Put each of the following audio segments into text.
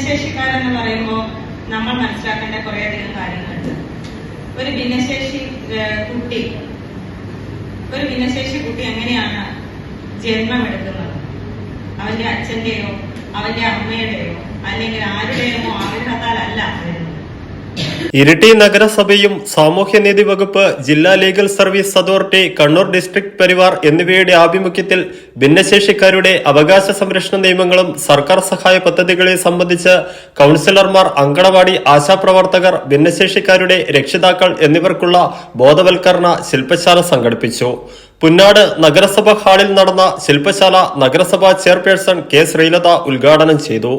ഭിന്നശേഷിക്കാരെന്ന് പറയുമ്പോൾ നമ്മൾ മനസ്സിലാക്കേണ്ട കുറേയധികം കാര്യങ്ങളുണ്ട്. ഒരു ഭിന്നശേഷി കുട്ടി എങ്ങനെയാണ് ജന്മമെടുക്കുന്നത്? അവന്റെ അച്ഛന്റെയോ അവന്റെ അമ്മയുടെയോ അല്ലെങ്കിൽ ആരുടെയോ ആഗ്രഹത്താലല്ല വരുന്നത്. ഇരിട്ടി നഗരസഭയും സാമൂഹ്യനീതി വകുപ്പ്, ജില്ലാ legal service authority, Kannur district Parivar എന്നിവയുടെ ആഭിമുഖ്യത്തിൽ ഭിന്നശേഷിക്കാരുടെ അവകാശ സംരക്ഷണ നിയമങ്ങളും സർക്കാർ സഹായ പദ്ധതികളെ സംബന്ധിച്ച് കൌൺസിലർമാർ, അങ്കണവാടി ആശാപ്രവർത്തകർ, ഭിന്നശേഷിക്കാരുടെ രക്ഷിതാക്കൾ എന്നിവർക്കുള്ള ബോധവൽക്കരണ ശില്പശാല സംഘടിപ്പിച്ചു. പുന്നാട് നഗരസഭ ഹാളിൽ നടന്ന ശില്പശാല നഗരസഭാ ചെയർപേഴ്സൺ കെ ശ്രീലത ഉദ്ഘാടനം ചെയ്തു.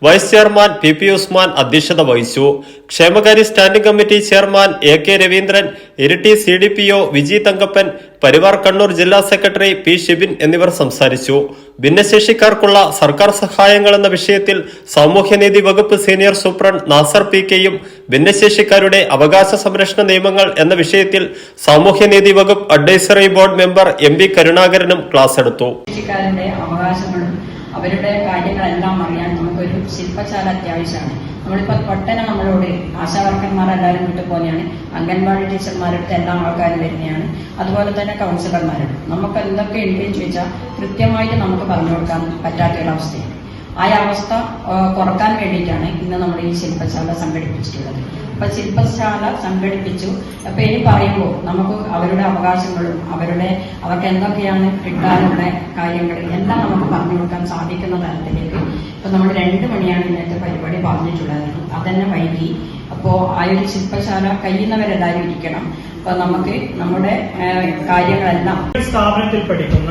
വൈസ് ചെയർമാൻ പി ഉസ്മാൻ അധ്യക്ഷത വഹിച്ചു. ക്ഷേമകാര്യ standing committee chairman AK Raveendran, Iritty CDPO Viji Thankappan, Parivar Kannur ജില്ലാ സെക്രട്ടറി പി ഷിബിൻ എന്നിവർ സംസാരിച്ചു. ഭിന്നശേഷിക്കാർക്കുള്ള സർക്കാർ സഹായങ്ങൾ എന്ന വിഷയത്തിൽ സാമൂഹ്യനീതി വകുപ്പ് സീനിയർ സൂപ്രണ്ട് നാസർ PKയും, ഭിന്നശേഷിക്കാരുടെ അവകാശ സംരക്ഷണ നിയമങ്ങൾ എന്ന വിഷയത്തിൽ സാമൂഹ്യനീതി വകുപ്പ് അഡ്വൈസറി ബോർഡ് മെമ്പർ MB കരുണാകരനും ക്ലാസ് എടുത്തു. അവരുടെ കാര്യങ്ങളെല്ലാം അറിയാൻ നമുക്കൊരു ശില്പശാല അത്യാവശ്യമാണ്. നമ്മളിപ്പോൾ പെട്ടെന്ന് നമ്മളോട് ആശാവർക്കന്മാരെല്ലാവരും വീട്ടിൽ പോലെയാണ്, അംഗൻവാടി ടീച്ചർമാരുടെ എല്ലാ ആൾക്കാരും വരുന്നതാണ്, അതുപോലെ തന്നെ കൗൺസിലർമാരും. നമുക്ക് എന്തൊക്കെ ഉണ്ടെന്ന് ചോദിച്ചാൽ കൃത്യമായിട്ട് നമുക്ക് പറഞ്ഞു കൊടുക്കാൻ പറ്റാത്തൊരവസ്ഥയാണ്. ആ അവസ്ഥ കുറക്കാൻ വേണ്ടിയിട്ടാണ് ഇന്ന് നമ്മൾ ഈ ശില്പശാല സംഘടിപ്പിച്ചിട്ടുള്ളത്. അപ്പൊ ശില്പശാല സംഘടിപ്പിച്ചു. അപ്പൊ ഇനി പറയുമ്പോൾ നമുക്ക് അവരുടെ അവകാശങ്ങളും അവർക്ക് എന്തൊക്കെയാണ് കിട്ടാനുള്ള കാര്യങ്ങൾ എല്ലാം നമുക്ക് പറഞ്ഞു കൊടുക്കാൻ സാധിക്കുന്ന തരത്തിലേക്ക് ഇപ്പൊ നമ്മൾ 2 മണിയാണ് ഇന്നത്തെ പരിപാടി പറഞ്ഞിട്ടുള്ളതായിരുന്നു. അതന്നെ വൈകി. അപ്പോ ആ ഒരു ശില്പശാല കഴിയുന്നവരെല്ലാവരും ഇരിക്കണം. അപ്പൊ നമുക്ക് നമ്മുടെ കാര്യങ്ങളെല്ലാം സ്ഥാപനത്തിൽ പഠിക്കുന്ന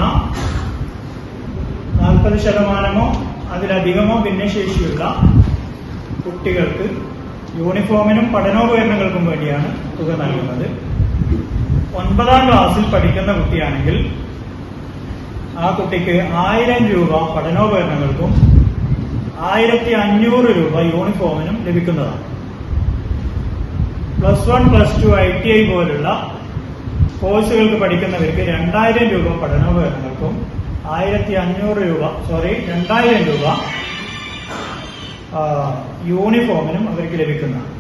40% അതിലധികമോ ഭിന്നശേഷിയുള്ള കുട്ടികൾക്ക് യൂണിഫോമിനും പഠനോപകരണങ്ങൾക്കും വേണ്ടിയാണ് തുക നൽകുന്നത്. 9ാം ക്ലാസ്സിൽ പഠിക്കുന്ന കുട്ടിയാണെങ്കിൽ ആ കുട്ടിക്ക് 1000 രൂപ പഠനോപകരണങ്ങൾക്കും 1500 രൂപ യൂണിഫോമിനും ലഭിക്കുന്നതാണ്. +1, +2, ITI പോലുള്ള കോഴ്സുകൾക്ക് പഠിക്കുന്നവർക്ക് 2000 രൂപ പഠനോപകരണങ്ങൾക്കും 2000 രൂപ യൂണിഫോമിനും അവർക്ക് ലഭിക്കുന്നതാണ്.